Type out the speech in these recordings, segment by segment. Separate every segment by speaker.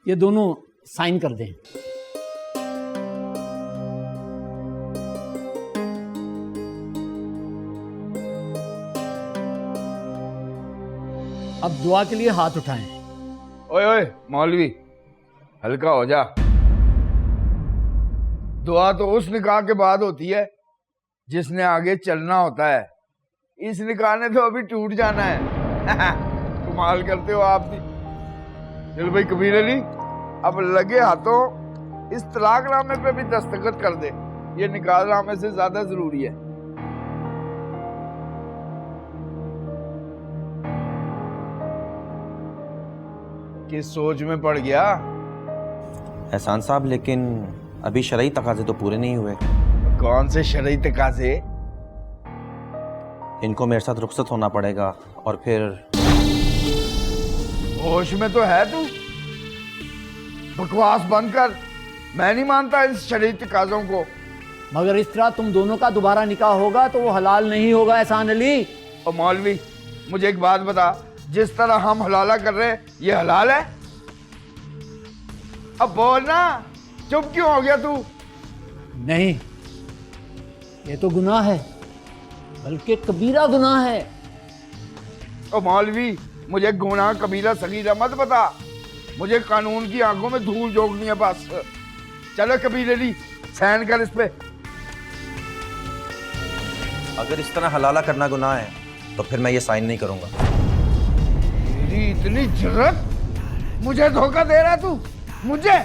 Speaker 1: ये दोनों साइन कर दें। अब दुआ के लिए हाथ उठाएं।
Speaker 2: ओए ओए मौलवी, हल्का हो जा। दुआ तो उस निकाह के बाद होती है जिसने आगे चलना होता है। इस निकाह ने तो अभी टूट जाना है। कमाल करते हो आप भी। चल भाई कबीर अली, अब लगे हाथों इस तलाकनामे पे भी दस्तखत कर दे। ये निकाहनामे से ज्यादा जरूरी है। किस सोच में पड़ गया?
Speaker 3: एहसान साहब, लेकिन अभी शरई तकाजे तो पूरे नहीं हुए।
Speaker 2: कौन से शरई तकाजे?
Speaker 3: इनको मेरे साथ रुखसत होना पड़ेगा और फिर।
Speaker 2: होश में तो है तू? बकवास बंद कर। मैं नहीं मानता इस शरई तकाजों को।
Speaker 1: मगर इस तरह तुम दोनों का दोबारा निकाह होगा तो वो हलाल नहीं होगा एहसान अली।
Speaker 2: और मौलवी, मुझे एक बात बता, जिस तरह हम हलाला कर रहे हैं ये हलाल है? अब बोल ना, चुप क्यों हो गया तू?
Speaker 1: नहीं, ये तो गुनाह है, बल्कि कबीरा गुनाह है।
Speaker 2: ओ मौलवी, मुझे गुनाह कबीरा सगीरा मत बता। मुझे कानून की आंखों में धूल झोंकनी है बस। चलो कबीर अली, साइन कर इस पे।
Speaker 3: अगर इस तरह हलाला करना गुनाह है तो फिर मैं ये साइन नहीं करूंगा।
Speaker 2: तेरी इतनी जुर्रत, मुझे धोखा दे रहा तू? मुझे?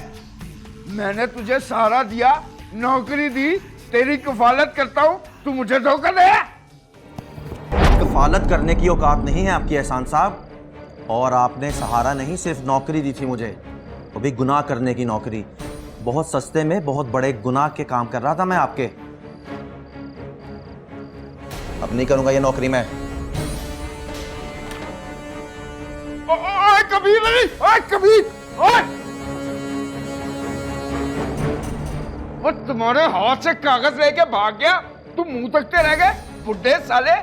Speaker 2: मैंने तुझे सहारा दिया, नौकरी दी, तेरी कफालत करता हूं, तू मुझे धोखा दे?
Speaker 3: कफालत करने की औकात नहीं है आपकी एहसान साहब। और आपने सहारा नहीं, सिर्फ नौकरी दी थी मुझे, वो भी गुनाह करने की नौकरी। बहुत सस्ते में बहुत बड़े गुनाह के काम कर रहा था मैं आपके। अब नहीं करूंगा ये नौकरी मैं।
Speaker 2: ओए कबीर अली, ओए कबीर, ओए! वो तुम्हारे हाथ से कागज लेके भाग गया, तुम मुंह तकते रह गए, बुड्ढे साले।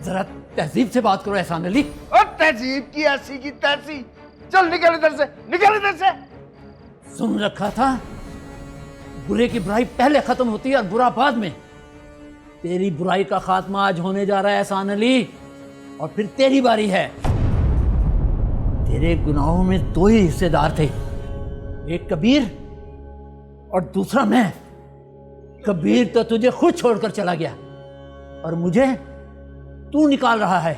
Speaker 1: जरा तहजीब से बात करो एहसान अली।
Speaker 2: और तहजीब की ऐसी की तैसी। चल निकल इधर से, निकल इधर से।
Speaker 1: सुन रखा था, बुरे की बुराई पहले खत्म होती है और बुरा बाद में। तेरी बुराई का खात्मा आज होने जा रहा है एहसान अली, और फिर तेरी बारी है। तेरे गुनाहों में दो ही हिस्सेदार थे, एक कबीर और दूसरा मैं। कबीर तो तुझे खुद छोड़कर चला गया और मुझे तू निकाल रहा है।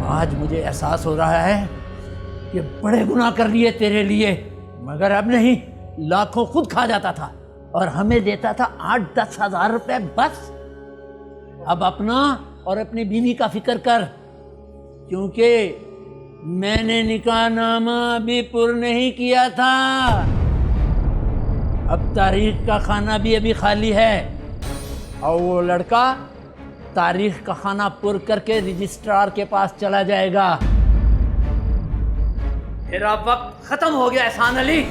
Speaker 1: आज मुझे एहसास हो रहा है कि बड़े गुनाह कर लिए तेरे लिए, मगर अब नहीं, लाखों खुद खा जाता था और हमें देता था 8-10 हजार रुपए बस। अब अपना और अपनी बीवी का फिक्र कर, क्योंकि मैंने निकाहनामा अभी पुर नहीं किया था। अब तारीख का खाना भी अभी खाली है और वो लड़का तारीख का खाना पुर करके रजिस्ट्रार के पास चला जाएगा। तेरा वक्त खत्म हो गया एहसान अली।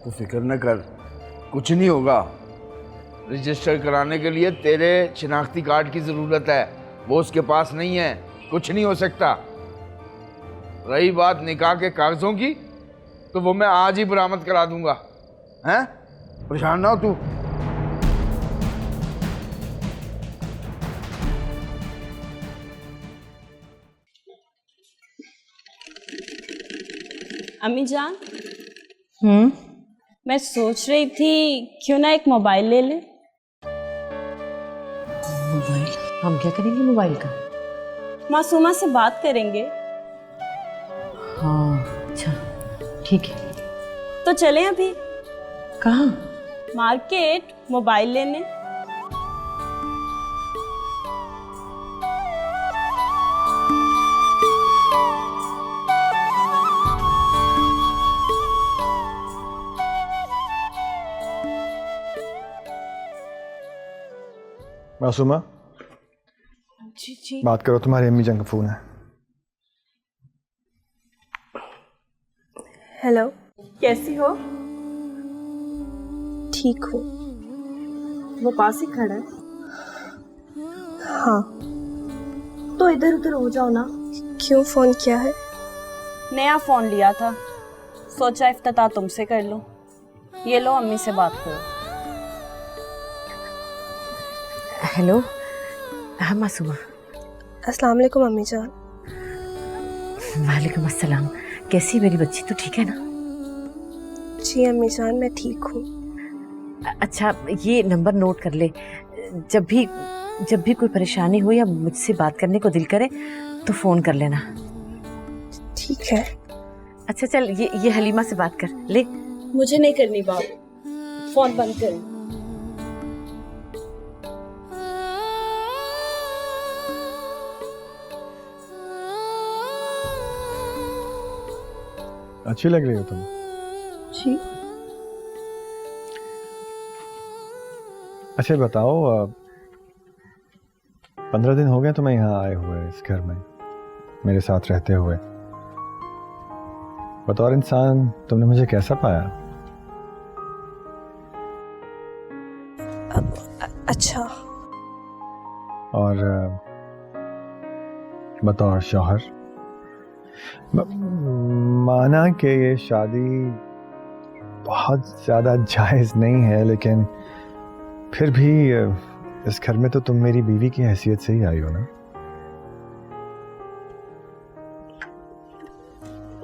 Speaker 2: तू फिक्र न कर, कुछ नहीं होगा। रजिस्टर कराने के लिए तेरे शिनाख्ती कार्ड की जरूरत है, वो उसके पास नहीं है, कुछ नहीं हो सकता। रही बात निकाह के कागजों की, तो वो मैं आज ही बरामद करा दूंगा। हैं? परेशान ना हो तू।
Speaker 4: अम्मी जान, मैं सोच रही थी क्यों ना एक मोबाइल ले ले।
Speaker 5: मोबाइल? हम क्या करेंगे मोबाइल का?
Speaker 4: मासूमा से बात करेंगे।
Speaker 5: हाँ अच्छा ठीक है।
Speaker 4: तो चलें अभी?
Speaker 5: कहाँ?
Speaker 4: मार्केट मोबाइल लेने।
Speaker 6: मासूमा,
Speaker 4: जी जी।
Speaker 6: बात करो, तुम्हारी अम्मी जान का फोन है।
Speaker 4: हेलो, कैसी हो?
Speaker 7: ठीक हूँ।
Speaker 4: वो पास ही खड़ा है।
Speaker 7: हाँ।
Speaker 4: तो इधर उधर हो जाओ ना।
Speaker 7: क्यों फ़ोन किया है?
Speaker 4: नया फ़ोन लिया था, सोचा इफ्तिताह तुमसे कर लूँ। ये लो, अम्मी से बात करो।
Speaker 5: हेलो। हाँ मासूमा।
Speaker 7: अस्सलाम वालेकुम अम्मी जान।
Speaker 5: वालेकुम अस्सलाम। कैसी मेरी बच्ची, तू ठीक है ना?
Speaker 7: जी अम्मी जान, मैं ठीक हूँ।
Speaker 5: अच्छा, ये नंबर नोट कर ले। जब भी कोई परेशानी हो या मुझसे बात करने को दिल करे तो फ़ोन कर लेना।
Speaker 7: ठीक है।
Speaker 5: अच्छा चल, ये हलीमा से बात कर ले।
Speaker 4: मुझे नहीं करनी बात, फ़ोन बंद कर।
Speaker 6: अच्छी लग रही हो तुम।
Speaker 7: जी।
Speaker 6: अच्छा बताओ, 15 दिन हो गए तुम्हें यहाँ आए हुए इस घर में, मेरे साथ रहते हुए। बतौर इंसान तुमने मुझे कैसा पाया?
Speaker 7: अच्छा।
Speaker 6: और बतौर शौहर? माना कि ये शादी बहुत ज़्यादा जायज़ नहीं है, लेकिन फिर भी इस घर में तो तुम मेरी बीवी की हैसियत से ही आई हो ना।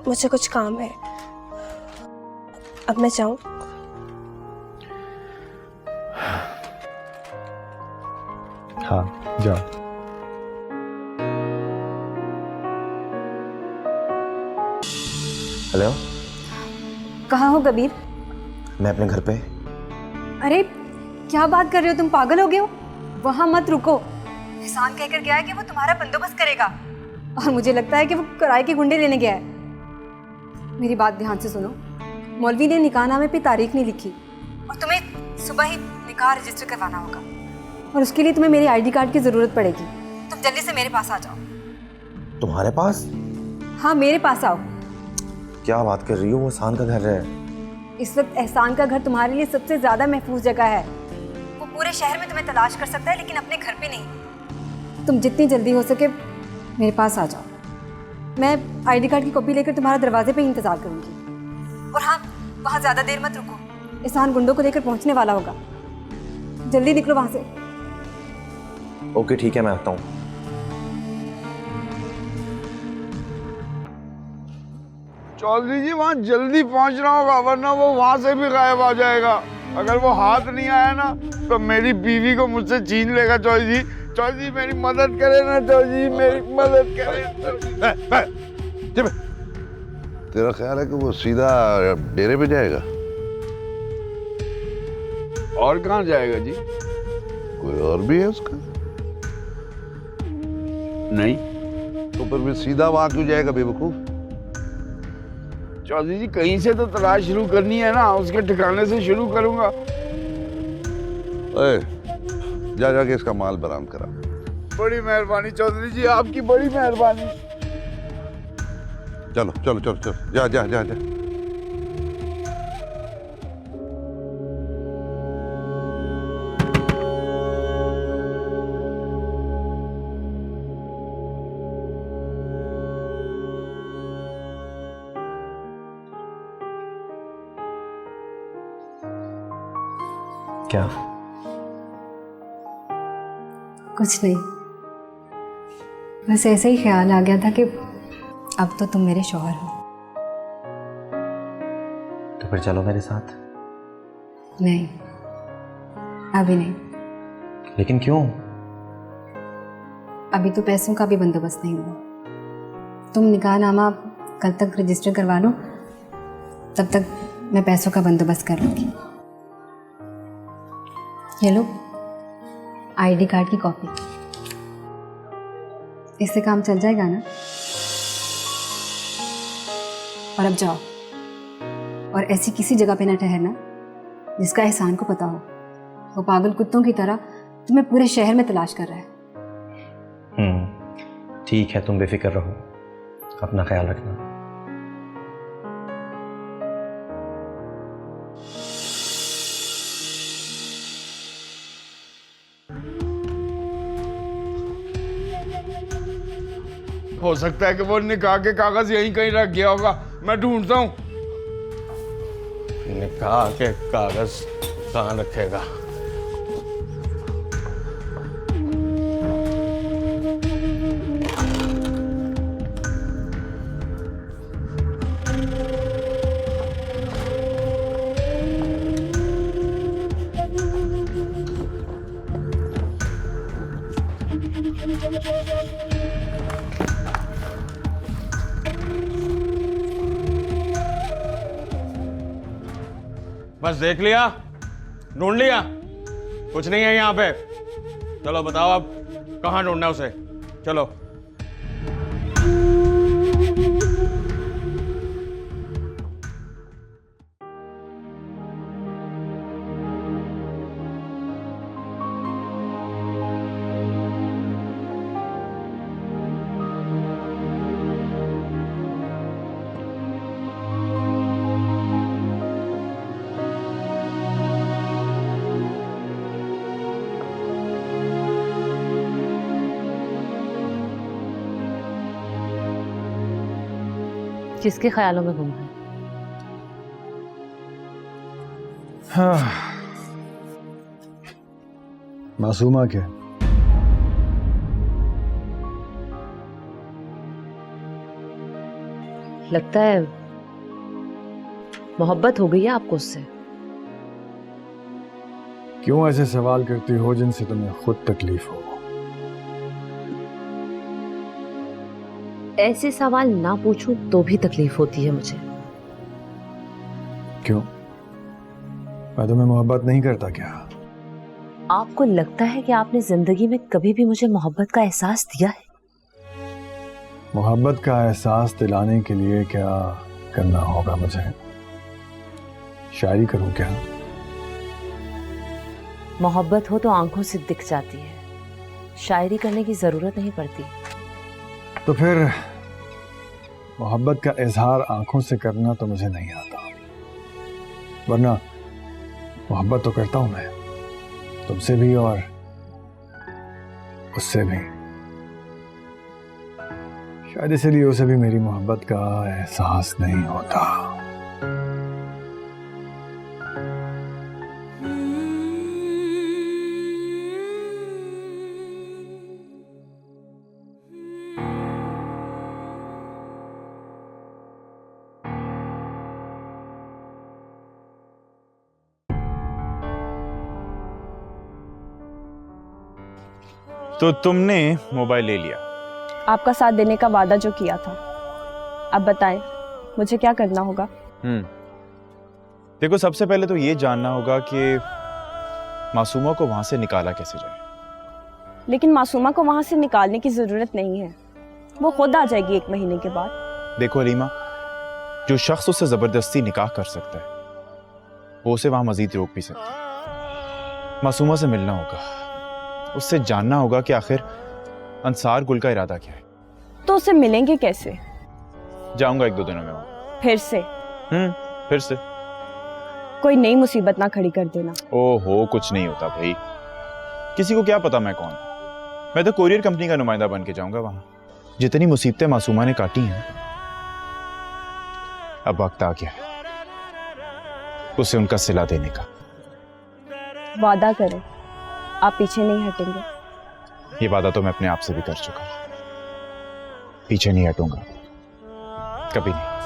Speaker 7: मुझे कुछ काम है, अब मैं जाऊं?
Speaker 6: हाँ जाओ।
Speaker 3: हेलो,
Speaker 8: कहाँ हो कबीर?
Speaker 3: मैं अपने घर पे।
Speaker 8: अरे क्या बात कर रहे हो, तुम पागल हो गए हो? वहाँ मत रुको। एहसान कहकर गया है कि वो तुम्हारा बंदोबस्त करेगा, और मुझे लगता है कि वो किराए के गुंडे लेने गया है। मेरी बात ध्यान से सुनो, मौलवी ने निकाहनामे पे तारीख नहीं लिखी, और तुम्हें सुबह ही निकाह रजिस्टर करवाना होगा, और उसके लिए तुम्हें मेरी आईडी कार्ड की ज़रूरत पड़ेगी। तुम जल्दी से मेरे पास आ जाओ।
Speaker 3: तुम्हारे पास?
Speaker 8: हाँ, मेरे पास आओ।
Speaker 3: क्या बात कर रही हो? वो एहसान का घर है।
Speaker 8: इस वक्त एहसान का घर तुम्हारे लिए सबसे ज़्यादा महफूज जगह है। वो पूरे शहर में तुम्हें तलाश कर सकता है, लेकिन अपने घर पे नहीं। तुम जितनी जल्दी हो सके मेरे पास आ जाओ। मैं आईडी कार्ड की कॉपी लेकर तुम्हारे दरवाजे पे ही इंतज़ार करूँगी। और हाँ, वहाँ ज़्यादा देर मत रुको, एहसान गुंडों को लेकर पहुँचने वाला होगा। जल्दी निकलो वहाँ से।
Speaker 3: ओके ठीक है, मैं आता हूँ।
Speaker 2: चौधरी जी वहाँ जल्दी पहुँचना होगा, वरना वो वहाँ से भी गायब आ जाएगा। अगर वो हाथ नहीं आया ना तो मेरी बीवी को मुझसे छीन लेगा। चौधरी जी, चौधरी जी मेरी मदद करे ना, चौधरी जी मेरी मदद करे।
Speaker 9: तेरा ख्याल है कि वो सीधा डेरे पे जाएगा?
Speaker 2: और कहाँ जाएगा जी?
Speaker 9: कोई और भी है उसका?
Speaker 2: नहीं।
Speaker 9: तो फिर भी सीधा वहां क्यों जाएगा बेवकूफ?
Speaker 2: चौधरी जी कहीं से तो तलाश शुरू करनी है ना, उसके ठिकाने से शुरू करूंगा।
Speaker 9: जा जाके इसका माल बरामद करा।
Speaker 2: बड़ी मेहरबानी चौधरी जी, आपकी बड़ी मेहरबानी।
Speaker 9: चलो चलो चलो चलो, जा जा जा जा।
Speaker 3: क्या?
Speaker 8: कुछ नहीं, बस ऐसे ही ख्याल आ गया था कि अब तो तुम मेरे शौहर हो।
Speaker 3: तो फिर चलो मेरे साथ।
Speaker 8: नहीं, अभी नहीं।
Speaker 3: लेकिन क्यों?
Speaker 8: अभी तो पैसों का भी बंदोबस्त नहीं हुआ। तुम निकाहनामा कल तक रजिस्टर करवा लो, तब तक मैं पैसों का बंदोबस्त कर लूँगी। ये लो आईडी कार्ड की कॉपी, इससे काम चल जाएगा ना? और अब जाओ, और ऐसी किसी जगह पे ना ठहरना जिसका एहसान को पता हो। वो पागल कुत्तों की तरह तुम्हें पूरे शहर में तलाश कर रहा है।
Speaker 3: ठीक है, तुम बेफिक्र रहो, अपना ख्याल रखना।
Speaker 2: हो सकता है कि वो निकाह के कागज यहीं कहीं रख गया होगा, मैं ढूंढता हूँ।
Speaker 3: निकाह के कागज कहाँ रखेगा?
Speaker 10: बस देख लिया, ढूंढ लिया, कुछ नहीं है यहाँ पे। चलो बताओ अब कहाँ ढूंढना है उसे, चलो।
Speaker 5: किसके ख्यालों में गुम है?
Speaker 6: हाँ, मासूमा के।
Speaker 5: लगता है मोहब्बत हो गई है आपको उससे।
Speaker 6: क्यों ऐसे सवाल करती हो जिनसे तुम्हें खुद तकलीफ हो?
Speaker 5: ऐसे सवाल ना पूछूं तो भी तकलीफ होती है मुझे।
Speaker 6: क्यों? मैं तुम्हें मोहब्बत नहीं करता क्या?
Speaker 5: आपको लगता है कि आपने जिंदगी में कभी भी मुझे मोहब्बत का एहसास दिया है?
Speaker 6: मोहब्बत का एहसास दिलाने के लिए क्या करना होगा मुझे? शायरी करूं क्या?
Speaker 5: मोहब्बत हो तो आंखों से दिख जाती है, शायरी करने की जरूरत नहीं पड़ती।
Speaker 6: तो फिर मोहब्बत का इजहार आंखों से करना तो मुझे नहीं आता, वरना मोहब्बत तो करता हूं मैं, तुमसे भी और उससे भी। शायद इसीलिए उसे भी मेरी मोहब्बत का एहसास नहीं होता।
Speaker 11: तो तुमने मोबाइल ले लिया?
Speaker 4: आपका साथ देने का वादा जो किया था। अब बताएं मुझे क्या करना होगा?
Speaker 11: देखो, सबसे पहले तो ये जानना होगा कि मासूमा को वहां से निकाला कैसे जाए।
Speaker 4: लेकिन मासूमा को वहां से निकालने की जरूरत नहीं है, वो खुद आ जाएगी 1 महीने के बाद।
Speaker 11: देखो हलीमा, जो शख्स उससे जबरदस्ती निकाह कर सकता है वो उसे वहां मजीद रोक भी सकता है। मासूमा से मिलना होगा, उससे जानना होगा कि आखिर अंसार गुल का इरादा क्या है।
Speaker 4: तो उसे मिलेंगे कैसे?
Speaker 11: जाऊंगा 1-2 दिनों में वहां।
Speaker 4: फिर से?
Speaker 11: फिर से।
Speaker 4: कोई नई मुसीबत ना खड़ी कर देना।
Speaker 11: ओहो, कुछ नहीं होता भाई, किसी को क्या पता मैं कौन। मैं तो कोरियर कंपनी का नुमाइंदा बन के जाऊंगा वहां। जितनी मुसीबतें मासूमा ने काटी हैं, अब वक्त आ गया उसे उनका सिला देने का।
Speaker 4: वादा करें आप पीछे नहीं हटेंगे?
Speaker 11: ये वादा तो मैं अपने आप से भी कर चुका, पीछे नहीं हटूंगा कभी नहीं।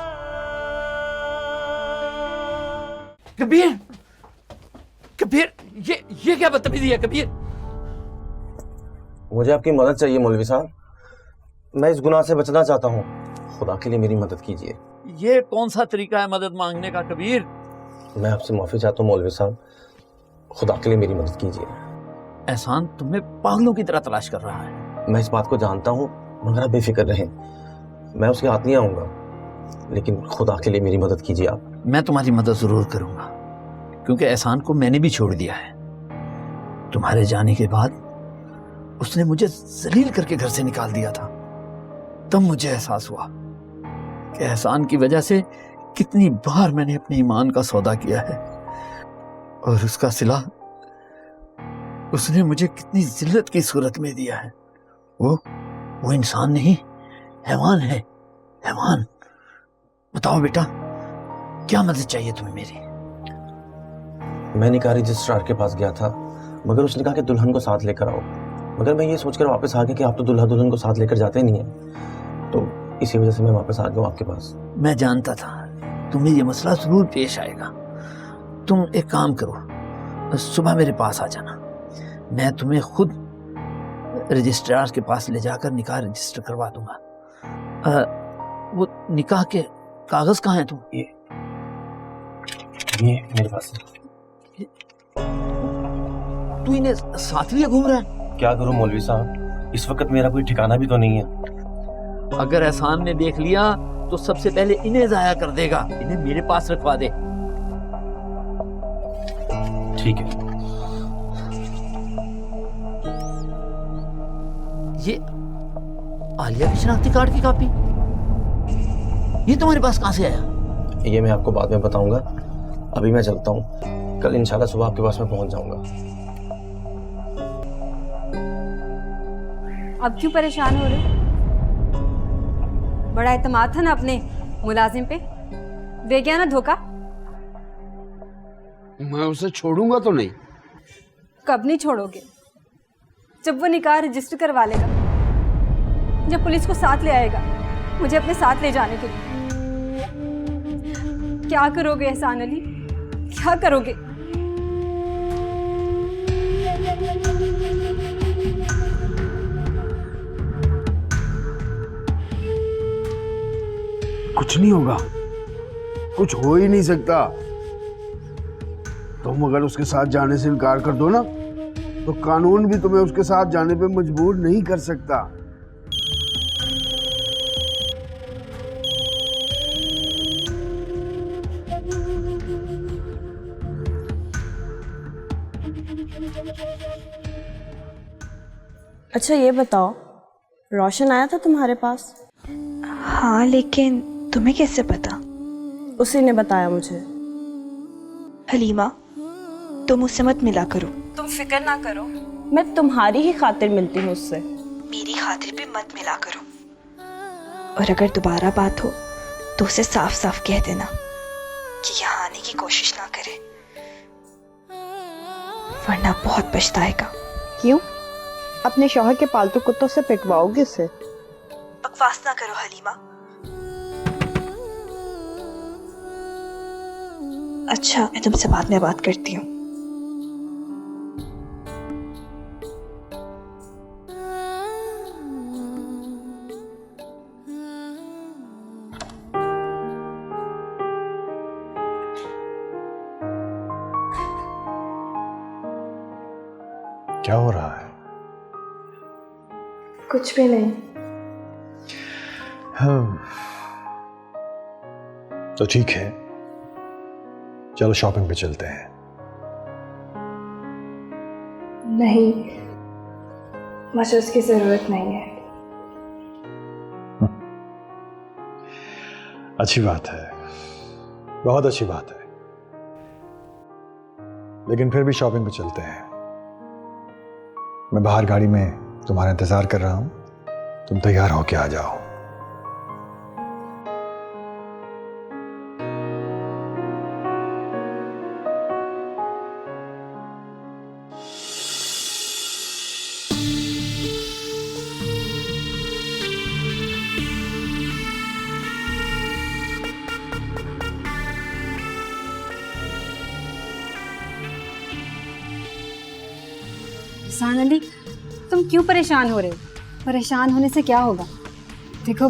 Speaker 1: कबीर, कबीर, ये क्या बदतमीजी है कबीर?
Speaker 3: मुझे आपकी मदद चाहिए मौलवी साहब, मैं इस गुनाह से बचना चाहता हूँ, खुदा के लिए मेरी मदद कीजिए।
Speaker 1: ये कौन सा तरीका है मदद मांगने का कबीर?
Speaker 3: मैं आपसे माफी चाहता हूँ मौलवी साहब, खुदा के लिए मेरी मदद कीजिए।
Speaker 1: एहसान तुम्हें पागलों की तरह तलाश कर रहा है।
Speaker 3: मैं इस बात को जानता हूँ, मगर आप बेफिक्र रहें, मैं उसके हाथ नहीं आऊंगा, लेकिन खुदा के लिए मेरी मदद कीजिए आप।
Speaker 1: मैं तुम्हारी मदद जरूर करूंगा, क्योंकि एहसान को मैंने भी छोड़ दिया है। तुम्हारे जाने के बाद उसने मुझे जलील करके घर से निकाल दिया था। तब मुझे एहसास हुआ कि एहसान की वजह से कितनी बार मैंने अपने ईमान का सौदा किया है, और उसका सिला उसने मुझे कितनी जिल्लत की सूरत में दिया है। वो इंसान नहीं, हैवान है, हैवान। बताओ बेटा, क्या मदद चाहिए तुम्हें मेरी?
Speaker 3: मैं निकाह रजिस्ट्रार के पास गया था, मगर उसने कहा कि दुल्हन को साथ लेकर आओ। मगर मैं ये सोचकर वापस आ गया कि आप तो दूल्हा दुल्हन को साथ लेकर जाते नहीं हैं, तो इसी वजह से मैं वापस आ गया आपके पास।
Speaker 1: मैं जानता था तुम्हें ये मसला जरूर पेश आएगा। तुम एक काम करो, सुबह मेरे पास आ जाना, मैं तुम्हें खुद रजिस्ट्रार के पास ले जाकर निकाह रजिस्टर करवा दूंगा। वो निकाह के कागज कहाँ हैं? तुम
Speaker 3: ये मेरे पास है।
Speaker 1: तू इन्हें साथ लिए घूम रहा है?
Speaker 3: क्या करूं मौलवी साहब, इस वक्त मेरा कोई ठिकाना भी तो नहीं है।
Speaker 1: अगर एहसान ने देख लिया तो सबसे पहले इन्हें जाया कर देगा। इन्हें मेरे पास रखवा दे।
Speaker 3: ठीक है।
Speaker 1: ये आलिया की शनाख्ती कार्ड की कॉपी, ये तुम्हारे पास कहां से आया?
Speaker 3: ये मैं आपको बाद में बताऊंगा, अभी मैं चलता हूँ। कल इंशाल्लाह सुबह आपके पास मैं पहुंच जाऊंगा।
Speaker 8: अब क्यों परेशान हो रहे हो? बड़ा एतमाद था ना अपने मुलाजिम पे, दे गया ना धोखा।
Speaker 2: मैं उसे छोड़ूंगा तो नहीं।
Speaker 8: कब नहीं छोड़ोगे? जब वो निकाह रजिस्टर करवा लेगा, जब पुलिस को साथ ले आएगा मुझे अपने साथ ले जाने के लिए। क्या करोगे एहसान अली, क्या करोगे?
Speaker 2: कुछ नहीं होगा, कुछ हो ही नहीं सकता। तुम अगर उसके साथ जाने से इनकार कर दो ना, तो कानून भी तुम्हें उसके साथ जाने पे मजबूर नहीं कर सकता।
Speaker 4: अच्छा ये बताओ, रोशन आया था तुम्हारे पास?
Speaker 7: हाँ, लेकिन तुम्हें कैसे पता?
Speaker 4: उसी ने बताया मुझे।
Speaker 7: हलीमा, तुम उससे मत मिला करो।
Speaker 4: तुम फिक्र ना करो, मैं तुम्हारी ही खातिर मिलती हूँ उससे।
Speaker 7: मेरी खातिर भी मत मिला करो, और अगर दोबारा बात हो तो उसे साफ साफ कह देना कि यहाँ आने की कोशिश ना करे, वरना बहुत पछताएगा।
Speaker 12: क्यों? अपने शौहर के पालतू कुत्तों से पिटवाओगे उसे?
Speaker 7: बकवास ना करो हलीमा। अच्छा, मैं तुमसे बाद में बात करती हूँ।
Speaker 6: क्या हो रहा है?
Speaker 7: कुछ भी नहीं।
Speaker 6: तो ठीक है, चलो शॉपिंग पे चलते हैं।
Speaker 7: नहीं, मुझे उसकी जरूरत नहीं है।
Speaker 6: अच्छी बात है, बहुत अच्छी बात है, लेकिन फिर भी शॉपिंग पे चलते हैं। मैं बाहर गाड़ी में तुम्हारा इंतजार कर रहा हूं, तुम तैयार होके आ जाओ।
Speaker 8: एहसान अली, तुम क्यों परेशान हो रहे हो? परेशान होने से क्या होगा? देखो,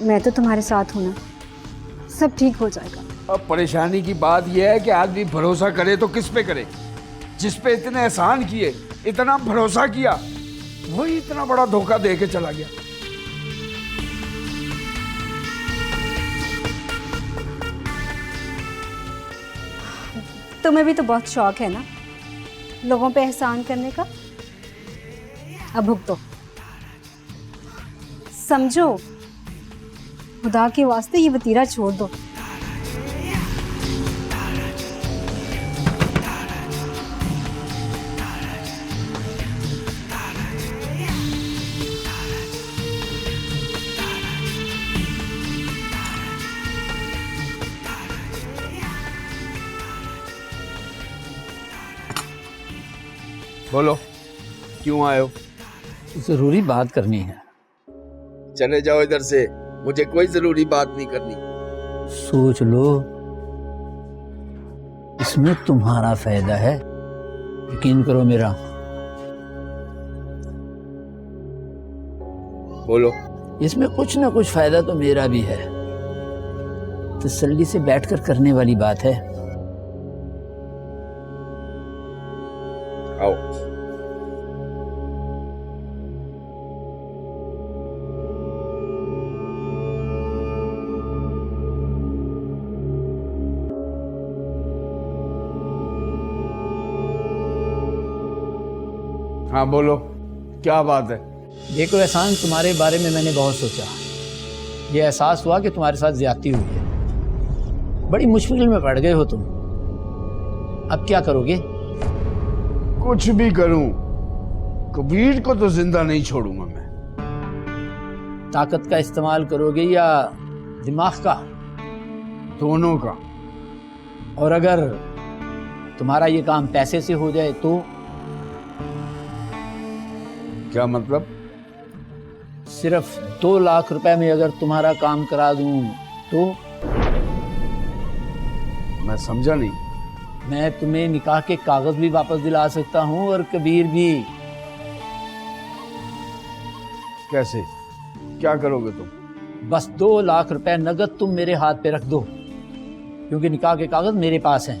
Speaker 8: मैं तो तुम्हारे साथ हूं ना, सब ठीक हो जाएगा।
Speaker 2: अब परेशानी की बात यह है कि आदमी भरोसा करे तो किस पे करे? जिस पे इतने एहसान किए, इतना भरोसा किया, वही इतना बड़ा धोखा दे के चला गया।
Speaker 8: तुम्हें भी तो बहुत शौक है ना लोगों पे एहसान करने का। अब भुगतो, समझो, खुदा के वास्ते ये वतीरा छोड़ दो।
Speaker 2: बोलो, क्यों आए हो?
Speaker 1: जरूरी बात करनी है।
Speaker 2: चले जाओ इधर से, मुझे कोई जरूरी बात नहीं करनी।
Speaker 1: सोच लो, इसमें तुम्हारा फायदा है, यकीन करो मेरा।
Speaker 2: बोलो।
Speaker 1: इसमें कुछ ना कुछ फायदा तो मेरा भी है। तसल्ली से बैठकर करने वाली बात है।
Speaker 2: आओ। हाँ बोलो, क्या बात है?
Speaker 1: देखो एहसान, तुम्हारे बारे में मैंने बहुत सोचा। ये एहसास हुआ कि तुम्हारे साथ ज्यादती हुई है। बड़ी मुश्किल में पड़ गए हो तुम। अब क्या करोगे?
Speaker 2: कुछ भी करूं, कबीर को तो जिंदा नहीं छोड़ूंगा मैं।
Speaker 1: ताकत का इस्तेमाल करोगे या दिमाग का?
Speaker 2: दोनों का।
Speaker 1: और अगर तुम्हारा ये काम पैसे से हो जाए तो?
Speaker 2: क्या मतलब?
Speaker 1: सिर्फ 2 लाख रुपए में अगर तुम्हारा काम करा दूं तो?
Speaker 2: मैं समझा नहीं।
Speaker 1: मैं तुम्हें निकाह के कागज भी वापस दिला सकता हूं और कबीर भी।
Speaker 2: कैसे? क्या करोगे तुम?
Speaker 1: बस 2 लाख रुपए नगद तुम मेरे हाथ पे रख दो, क्योंकि निकाह के कागज मेरे पास हैं।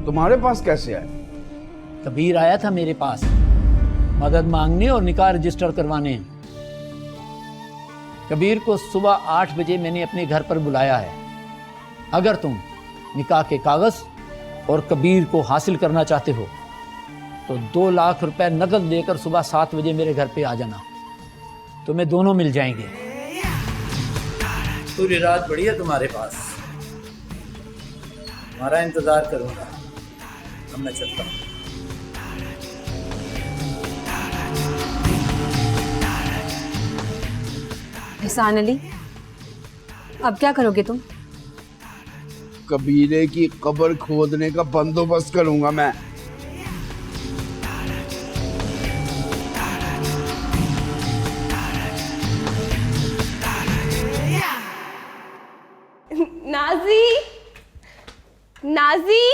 Speaker 2: तुम्हारे पास कैसे आए?
Speaker 1: कबीर आया था मेरे पास मदद मांगने और निकाह रजिस्टर करवाने। कबीर को सुबह 8 बजे मैंने अपने घर पर बुलाया है। अगर तुम निकाह के कागज और कबीर को हासिल करना चाहते हो तो 2 लाख रुपए नगद लेकर सुबह 7 बजे मेरे घर पे आ जाना। तुम्हें दोनों मिल जाएंगे। पूरी रात बढ़िया तुम्हारे पास, तुम्हारा इंतजार करूंगा। अब मैं चलता हूँ।
Speaker 8: एहसान अली, अब क्या करोगे तुम?
Speaker 2: कबीरे की कब्र खोदने का बंदोबस्त करूंगा मैं।
Speaker 13: नाजी, नाजी,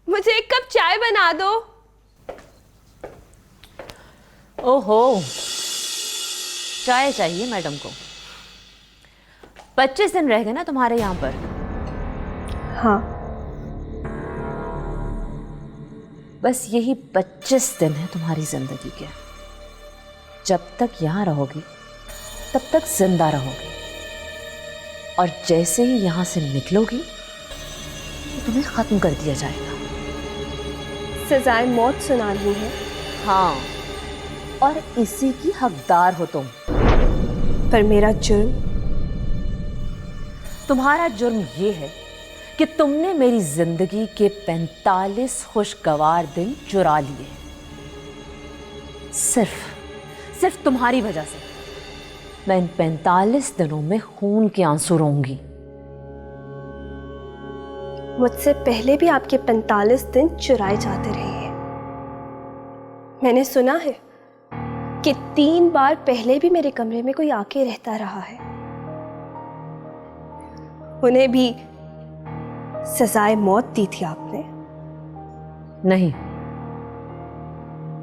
Speaker 13: मुझे एक कप चाय बना दो।
Speaker 5: ओहो, चाय चाहिए मैडम को? 25 दिन रह गए ना तुम्हारे यहाँ पर?
Speaker 13: हाँ।
Speaker 5: बस यही 25 दिन है तुम्हारी जिंदगी के। जब तक यहाँ रहोगी तब तक जिंदा रहोगी, और जैसे ही यहाँ से निकलोगी तो तुम्हें खत्म कर दिया जाएगा।
Speaker 13: सजाए मौत सुना दी है।
Speaker 5: हाँ, और इसी की हकदार हो तुम।
Speaker 13: पर मेरा जुर्म?
Speaker 5: तुम्हारा जुर्म ये है कि तुमने मेरी जिंदगी के 45 खुशगवार दिन चुरा लिए। सिर्फ तुम्हारी वजह से मैं इन 45 दिनों में खून के आंसू रोऊंगी।
Speaker 13: मुझसे पहले भी आपके 45 दिन चुराए जाते रहे हैं। मैंने सुना है कि 3 बार पहले भी मेरे कमरे में कोई आके रहता रहा है। उन्हें भी सजाए मौत दी थी आपने?
Speaker 5: नहीं,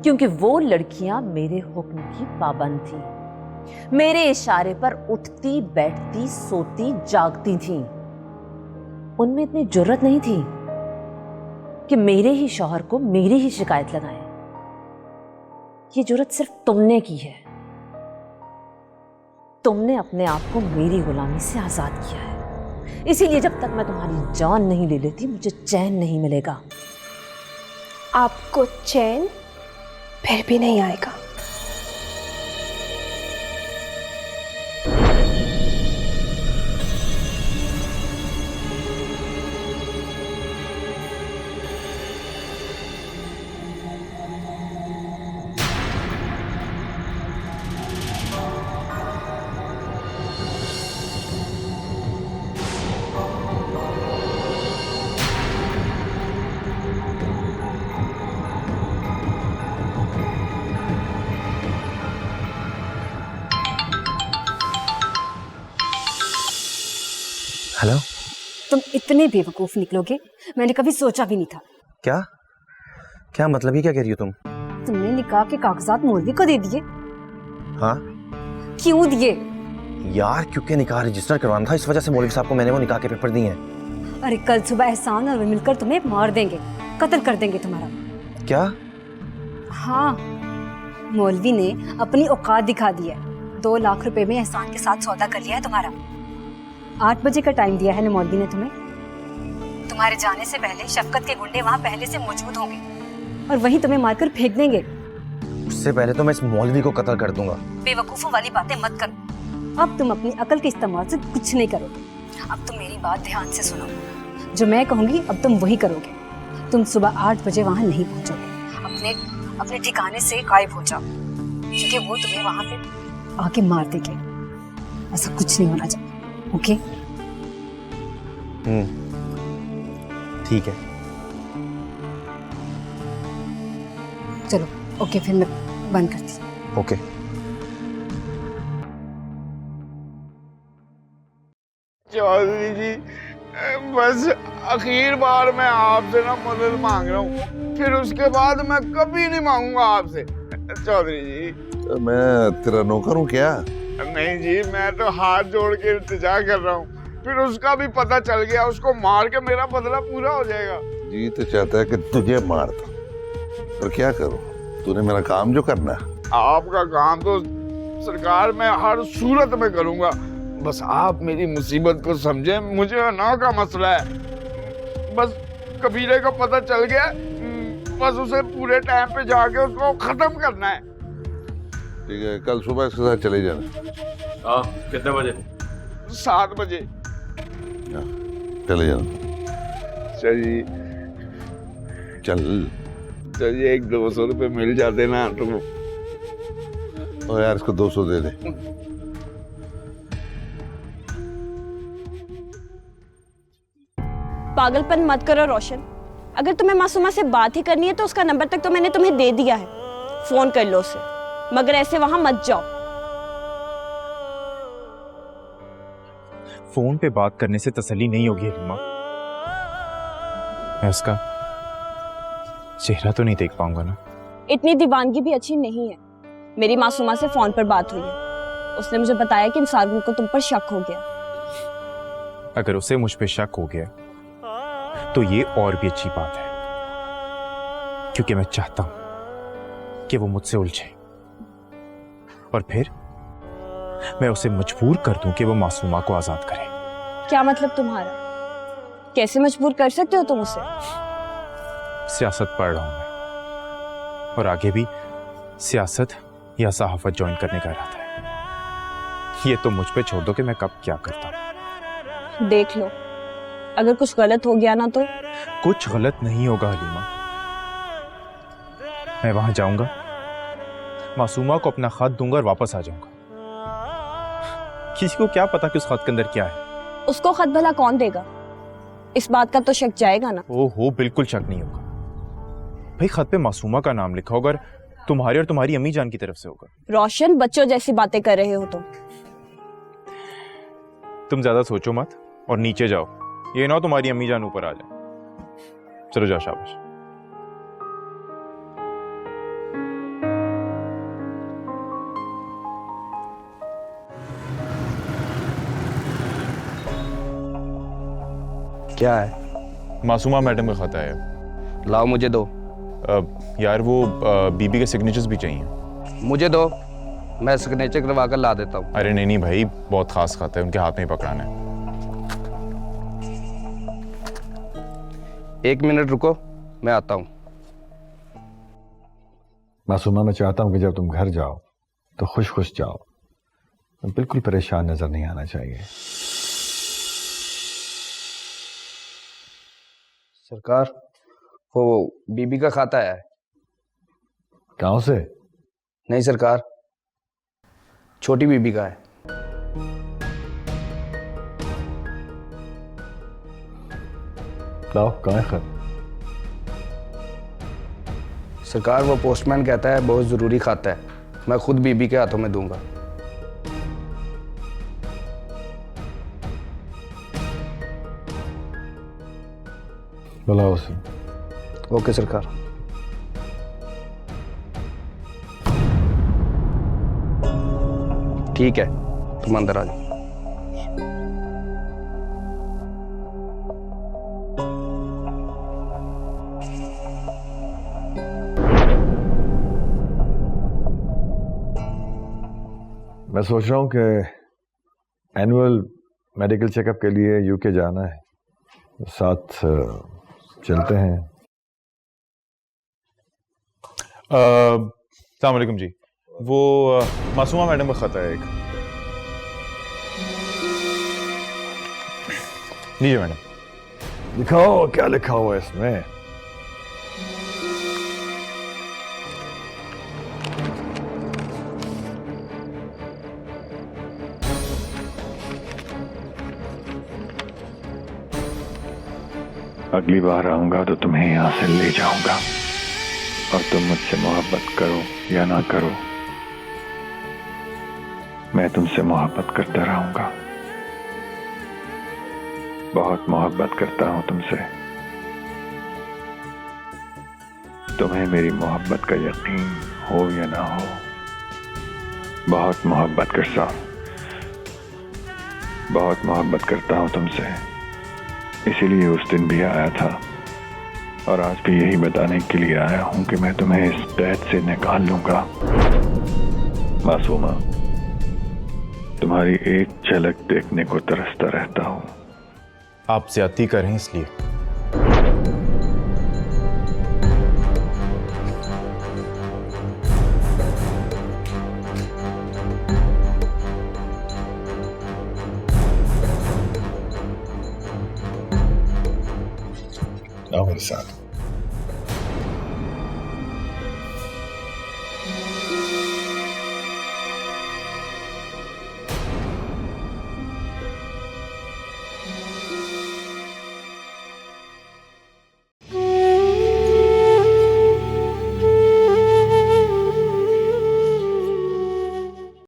Speaker 5: क्योंकि वो लड़कियां मेरे हुक्म की पाबंद थी। मेरे इशारे पर उठती, बैठती, सोती, जागती थीं। उनमें इतनी जुर्रत नहीं थी कि मेरे ही शौहर को मेरी ही शिकायत लगाएं। ये जुर्रत सिर्फ तुमने की है। तुमने अपने आप को मेरी गुलामी से आजाद किया है। इसीलिए जब तक मैं तुम्हारी जान नहीं ले लेती मुझे चैन नहीं मिलेगा।
Speaker 13: आपको चैन फिर भी नहीं आएगा।
Speaker 3: हेलो।
Speaker 8: तुम इतने बेवकूफ निकलोगे मैंने कभी सोचा भी नहीं था।
Speaker 3: क्या क्या मतलब ही क्या कह रही हो तुम?
Speaker 8: तुमने निकाह के कागजात मौलवी को दे दिए?
Speaker 3: हाँ।
Speaker 8: क्यों दिए?
Speaker 3: यार क्योंकि निकाह रजिस्टर करवाना था, इस वजह से मौलवी साहब को मैंने वो निकाह के पेपर दिए हैं।
Speaker 8: अरे कल सुबह एहसान और मिलकर तुम्हें मार देंगे, कत्ल कर देंगे तुम्हारा।
Speaker 3: क्या?
Speaker 8: हाँ, मौलवी ने अपनी औकात दिखा दी है। 2 लाख रुपए में एहसान के साथ सौदा कर लिया है तुम्हारा। 8 बजे का टाइम दिया है ना मौलवी ने तुम्हें। तुम्हारे जाने से पहले शफकत के गुंडे वहाँ पहले से मौजूद होंगे और वहीं तुम्हें मारकर फेंक देंगे।
Speaker 3: उससे पहले तो मैं इस मौलवी को कत्ल कर दूंगा।
Speaker 8: बेवकूफों वाली बातें मत करो। अब तुम अपनी अकल के इस्तेमाल से कुछ नहीं करोगे। अब तुम मेरी बात ध्यान से सुनो। जो मैं कहूँगी अब तुम वही करोगे। तुम सुबह 8 बजे वहाँ नहीं पहुँचोगे। अपने ठिकाने से गायब हो जाओ, क्योंकि वो तुम्हें वहाँ पे आके मार देंगे। ऐसा कुछ नहीं होना चाहिए। ओके?
Speaker 3: ठीक है।
Speaker 8: चलो ओके, फिर मैं बंद करती हूँ।
Speaker 3: ओके।
Speaker 2: चौधरी जी, बस आखिर बार मैं आपसे ना मदद मांग रहा हूँ, फिर उसके बाद मैं कभी नहीं मांगूंगा आपसे। चौधरी जी,
Speaker 9: तो मैं तेरा नौकर हूँ क्या?
Speaker 2: नहीं जी, मैं तो हाथ जोड़ के इंतजार कर रहा हूँ। फिर उसका भी पता चल गया, उसको मार के मेरा बदला पूरा हो जाएगा।
Speaker 9: जी तो चाहता है कि तुझे मार दो, पर क्या करूँ? तूने मेरा काम जो करना है।
Speaker 2: आपका काम तो सरकार मैं हर सूरत में करूंगा, बस आप मेरी मुसीबत को समझे। मुझे ना का मसला है, बस कबीले को पता चल गया, बस उसे पूरे टाइम पे जाके उसको खत्म करना है।
Speaker 9: ठीक है, कल सुबह इसके साथ चले जाना।
Speaker 10: हाँ, कितने बजे?
Speaker 2: 7 बजे।
Speaker 9: चले जाना।
Speaker 2: चलिए
Speaker 9: चल।
Speaker 2: चलिए, 100-200 रुपए मिल जाते ना तो।
Speaker 9: तो यार इसको 200 दे दे।
Speaker 4: पागलपन मत करो रोशन। अगर तुम्हें मासूमा से बात ही करनी है तो उसका नंबर तक तो मैंने तुम्हें दे दिया है, फोन कर लो उसे, मगर ऐसे वहां मत जाओ।
Speaker 11: फोन पे बात करने से तसल्ली नहीं होगी हलीमा। मैं उसका चेहरा तो नहीं देख पाऊंगा ना।
Speaker 4: इतनी दीवानगी भी अच्छी नहीं है। मेरी मासूमा से फोन पर बात हुई है, उसने मुझे बताया कि इंसार को तुम पर शक हो गया।
Speaker 11: अगर उसे मुझ पे शक हो गया तो ये और भी अच्छी बात है, क्योंकि मैं चाहता हूं कि वो मुझसे उलझे और फिर मैं उसे मजबूर कर दूं कि वो मासूमा को आजाद करे।
Speaker 4: क्या मतलब तुम्हारा? कैसे मजबूर कर सकते हो तुम उसे?
Speaker 11: सियासत पढ़ रहा हूं मैं, और आगे भी सियासत या सहाफत ज्वाइन करने का इरादा है। ये तो मुझ पे छोड़ दो कि मैं कब क्या करता हूं।
Speaker 4: देख लो, अगर कुछ गलत हो गया ना तो।
Speaker 11: कुछ गलत नहीं होगा हलीमा। मैं वहां जाऊंगा, मासूमा को अपना खत दूंगा और वापस आ जाऊंगा। किसी को क्या पता कि उस खत के अंदर क्या है?
Speaker 4: उसको खत भला कौन देगा? इस बात का तो शक जाएगा ना।
Speaker 11: ओहो, बिल्कुल शक नहीं होगा भाई। खत पे मासूमा का नाम लिखा होगा और तुम्हारी अम्मी जान की तरफ से होगा।
Speaker 4: रोशन, बच्चों जैसी बातें कर रहे हो
Speaker 11: तुम ज्यादा सोचो मत और नीचे जाओ। ये ना हो तुम्हारी अम्मी जान ऊपर आ जाए। चलो जाओ, शाबाश।
Speaker 14: क्या है?
Speaker 11: मासूमा मैडम का खत आया।
Speaker 14: लाओ, मुझे दो।
Speaker 11: यार वो बीबी के सिग्नेचर्स भी चाहिए।
Speaker 14: मुझे दो, मैं सिग्नेचर करवा कर ला देता हूँ।
Speaker 11: अरे नहीं भाई, बहुत खास खत है, उनके हाथ में ही पकड़ाना है।
Speaker 14: 1 मिनट रुको, मैं आता हूँ।
Speaker 6: मासूमा, मैं चाहता हूँ कि जब तुम घर जाओ तो खुश खुश जाओ, बिल्कुल परेशान नजर नहीं आना चाहिए।
Speaker 14: सरकार, वो बीबी का खाता है।
Speaker 6: गांव से?
Speaker 14: नहीं सरकार, छोटी बीबी का है।
Speaker 6: लाओ, कहाँ है खत?
Speaker 14: सरकार, वो पोस्टमैन कहता है बहुत जरूरी खाता है, मैं खुद बीबी के हाथों में दूंगा।
Speaker 6: बुलाओ उसे।
Speaker 14: ओके सरकार। ठीक है, तुम अंदर आ जाओ।
Speaker 6: मैं सोच रहा हूँ कि एनुअल मेडिकल चेकअप के लिए यूके जाना है, साथ चलते हैं।
Speaker 11: अस्सलाम वालेकुम जी, वो मासूमा मैडम का खत है एक। लीजिए मैडम।
Speaker 6: दिखाओ क्या लिखा हुआ है इसमें।
Speaker 15: अगली बार आऊंगा तो तुम्हें यहां से ले जाऊंगा और तुम मुझसे मोहब्बत करो या ना करो, मैं तुमसे मोहब्बत करता रहूंगा। बहुत मोहब्बत करता हूं तुमसे। तुम्हें मेरी मोहब्बत का यकीन हो या ना हो, बहुत मोहब्बत करता हूं तुमसे। इसीलिए उस दिन भी आया था और आज भी यही बताने के लिए आया हूं कि मैं तुम्हें इस कैद से निकाल लूंगा। मासूमा, तुम्हारी एक झलक देखने को तरसता रहता हूं।
Speaker 11: आप ज्यादती कर रहे हैं इसलिए।
Speaker 6: आओ मेरे साथ।